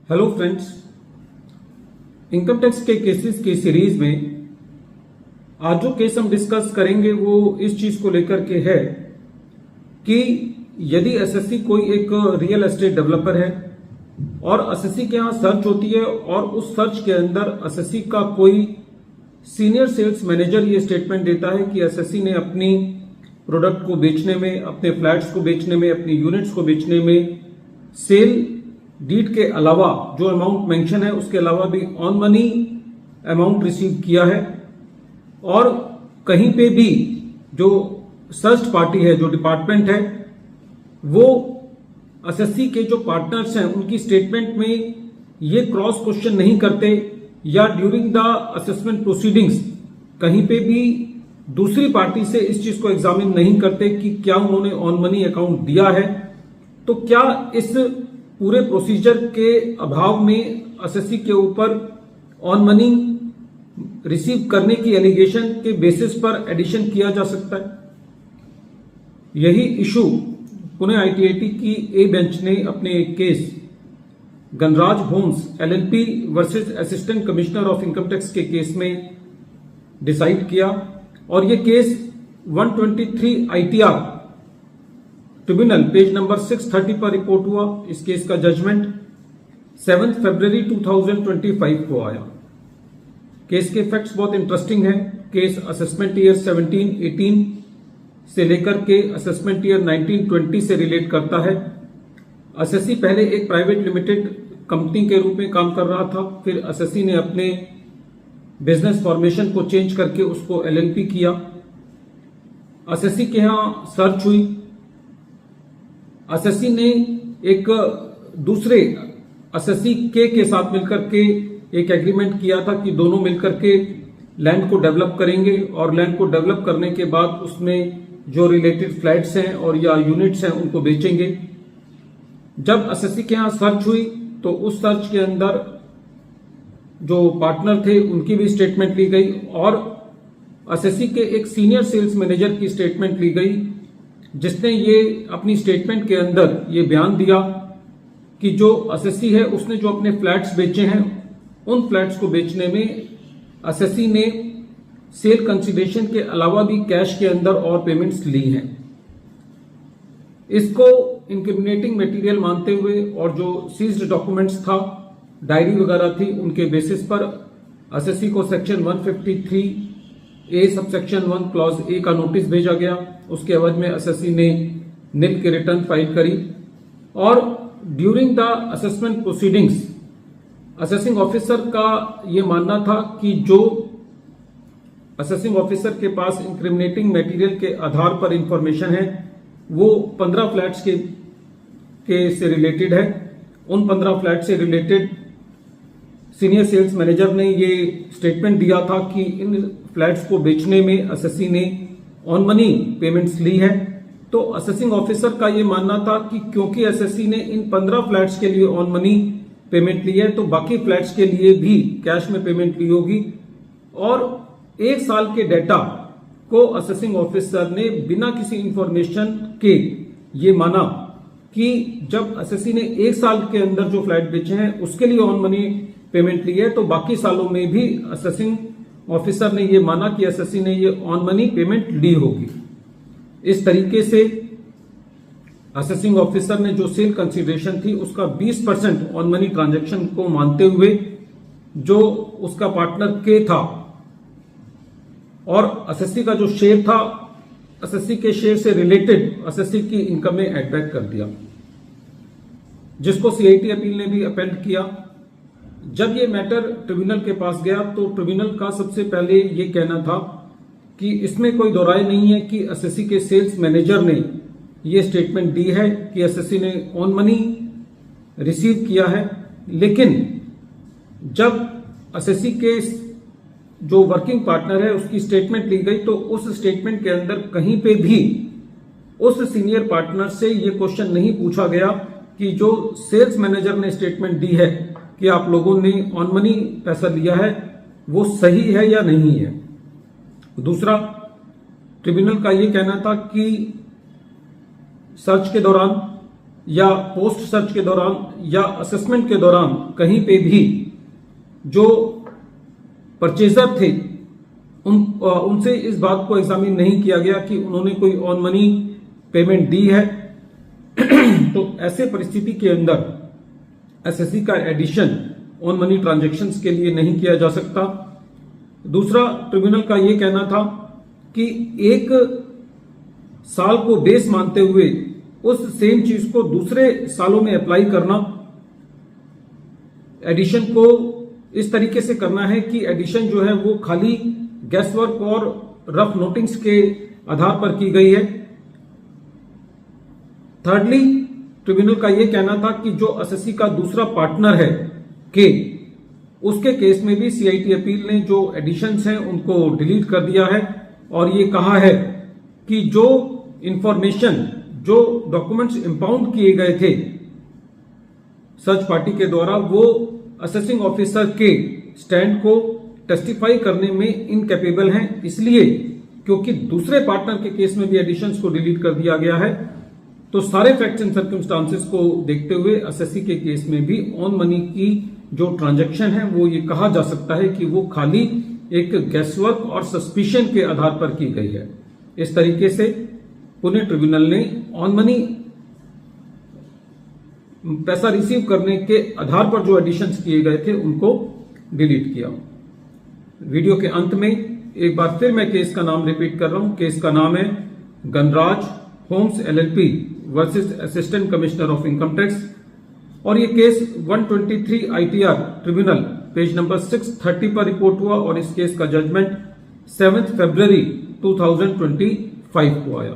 Hello friends, income tax के cases की series में आज जो केस हम डिस्कस करेंगे वो इस चीज को लेकर के है कि यदि एसएससी कोई एक रियल एस्टेट डेवलपर है और एसएससी के यहां सर्च होती है और उस सर्च के अंदर एसएससी का कोई सीनियर सेल्स मैनेजर ये स्टेटमेंट देता है कि एसएससी ने अपनी प्रोडक्ट को बेचने में, अपने फ्लैट्स को बेचने में, अपनी यूनिट्स को बेचने में सेल डीड के अलावा जो अमाउंट मेंशन है उसके अलावा भी ऑन मनी अमाउंट रिसीव किया है और कहीं पे भी जो सर्च पार्टी है, जो डिपार्टमेंट है, वो एसएससी के जो पार्टनर्स हैं उनकी स्टेटमेंट में ये क्रॉस क्वेश्चन नहीं करते या ड्यूरिंग द असेसमेंट प्रोसीडिंग्स कहीं पे भी दूसरी पार्टी से इस चीज को एग्जामिन नहीं करते कि क्या उन्होंने ऑन मनी अकाउंट दिया है। तो क्या इस पूरे प्रोसीजर के अभाव में एसएससी के ऊपर ऑन मनी रिसीव करने की एलिगेशन के बेसिस पर एडिशन किया जा सकता है? यही इशू पुणे आईटीआईटी की ए बेंच ने अपने एक case Ganraj Homes LLP versus assistant commissioner of income tax के केस में डिसाइड किया और ये case 123 ITR tribunal page number 630 पर रिपोर्ट हुआ। इस केस का जजमेंट 7 फरवरी 2025 को आया। केस के फैक्ट्स बहुत इंटरेस्टिंग हैं। केस असेसमेंट ईयर 17-18 से लेकर के असेसमेंट ईयर 19-20 से रिलेट करता है। एसएससी पहले एक प्राइवेट लिमिटेड कंपनी के रूप में काम कर रहा था, फिर एसएससी ने अपने बिजनेस फॉर्मेशन को चेंज करके उसको एलएलपी किया। एसएससी के यहां सर्च हुई। एसएससी ने एक दूसरे एसएससी के साथ मिलकर के एक एग्रीमेंट किया था कि दोनों मिलकर के लैंड को डेवलप करेंगे और लैंड को डेवलप करने के बाद उसमें जो रिलेटेड फ्लैट्स हैं और या यूनिट्स हैं उनको बेचेंगे। जब एसएससी के यहां सर्च हुई तो उस सर्च के अंदर जो पार्टनर थे उनकी भी स्टेटमेंट ली गई और एसएससी के एक सीनियर सेल्स मैनेजर की स्टेटमेंट ली गई, जिसने ये अपनी स्टेटमेंट के अंदर ये बयान दिया कि जो एसएससी है उसने जो अपने फ्लैट्स बेचे हैं उन फ्लैट्स को बेचने में एसएससी ने सेल कंसीडरेशन के अलावा भी कैश के अंदर और पेमेंट्स ली हैं। इसको इंक्रिमिनेटिंग मटेरियल मानते हुए और जो सीज्ड डॉक्यूमेंट्स था, डायरी वगैरह थी, उनके बेसिस पर एसएससी को section 153A subsection 1 clause A का नोटिस भेजा गया। उसके एवज में एसएससी ने निल की रिटर्न फाइल करी और during the assessment proceedings assessing officer का यह मानना था कि जो असेसिंग ऑफिसर के पास इंक्रिमिनेटिंग मटेरियल के आधार पर इंफॉर्मेशन है वो 15 फ्लैट्स के से रिलेटेड है। उन 15 फ्लैट से रिलेटेड सीनियर सेल्स मैनेजर ने ये स्टेटमेंट दिया था कि इन फ्लैट्स को बेचने में एसएससी ने ऑन मनी पेमेंट्स ली है। तो असेसिंग ऑफिसर का ये मानना था कि क्योंकि एसएससी ने इन 15 फ्लैट्स के लिए ऑन मनी पेमेंट ली है तो बाकी फ्लैट्स के लिए भी कैश में पेमेंट ली होगी और एक साल के डेटा को असेसिंग ऑफिसर ने बिना किसी इंफॉर्मेशन के ये माना कि जब एसएससी ने एक साल के अंदर जो फ्लैट बेचे हैं उसके लिए ऑन मनी पेमेंट ली है तो बाकी सालों में भी असेसिंग ऑफिसर ने ये माना कि एसएससी ने ये ऑन मनी पेमेंट ली होगी। इस तरीके से असेसिंग ऑफिसर ने जो सेल कंसीडरेशन थी उसका 20% ऑन मनी ट्रांजैक्शन को मानते हुए जो उसका पार्टनर के था और एसएससी का जो शेयर था एसएससी के शेयर से रिलेटेड एसएससी की इनकम में एड बैक कर दिया, जिसको सीआईटी अपील ने भी अपेंड किया। जब ये मैटर ट्रिब्यूनल के पास गया तो ट्रिब्यूनल का सबसे पहले ये कहना था कि इसमें कोई दोराय नहीं है कि एसएससी के सेल्स मैनेजर ने ये स्टेटमेंट दी है कि एसएससी ने ऑन मनी रिसीव किया है, लेकिन जब एसएससी के जो वर्किंग पार्टनर है उसकी स्टेटमेंट ली गई तो उस स्टेटमेंट के अंदर कहीं पे भी उस सीनियर पार्टनर से ये क्वेश्चन नहीं पूछा गया कि जो सेल्स मैनेजर ने स्टेटमेंट दी है कि आप लोगों ने ऑन मनी पैसा लिया है वो सही है या नहीं है। दूसरा, ट्रिब्यूनल का ये कहना था कि सर्च के दौरान या पोस्ट सर्च के दौरान या असेसमेंट के दौरान कहीं पे भी जो परचेजर थे उनसे इस बात को एग्जामिन नहीं किया गया कि उन्होंने कोई ऑन मनी पेमेंट दी है तो ऐसे परिस्थिति के अंदर एसएससी का एडिशन ऑन मनी ट्रांजैक्शंस के लिए नहीं किया जा सकता। दूसरा, ट्रिब्यूनल का यह कहना था कि एक साल को बेस मानते हुए उस सेम चीज को दूसरे सालों में अप्लाई करना, एडिशन को इस तरीके से करना है कि एडिशन जो है वो खाली गैस वर्क और रफ नोटिंग्स के आधार पर की गई है। थर्डली, ट्रिब्यूनल का यह कहना था कि जो एसएससी का दूसरा पार्टनर है के उसके केस में भी सीआईटी अपील ने जो एडिशंस हैं उनको डिलीट कर दिया है और ये कहा है कि जो इंफॉर्मेशन, जो डॉक्यूमेंट्स इंपाउंड किए गए थे सर्च पार्टी के द्वारा, वो असेसिंग ऑफिसर के स्टैंड को टेस्टिफाई करने में इनकैपेबल हैं, इसलिए क्योंकि दूसरे पार्टनर के केस में भी एडिशंस को डिलीट कर दिया गया है। तो सारे फैक्ट्स एंड सर्कमस्टांसेस को देखते हुए एसएससी के केस में भी ऑन मनी की जो ट्रांजैक्शन है वो ये कहा जा सकता है कि वो खाली एक गैसवर्क और सस्पिशन के आधार पर की गई है। इस तरीके से पुणे ट्रिब्यूनल ने ऑन मनी पैसा रिसीव करने के आधार पर जो एडिशंस किए गए थे उनको डिलीट किया। वीडियो के अंत में एक बार फिर मैं केस का नाम रिपीट कर रहा हूं। केस का नाम है Ganraj Homes LLP versus assistant commissioner of income tax और ये case 123 ITR tribunal page number 630 पर रिपोर्ट हुआ और इस केस का जजमेंट 7 फरवरी 2025 को आया।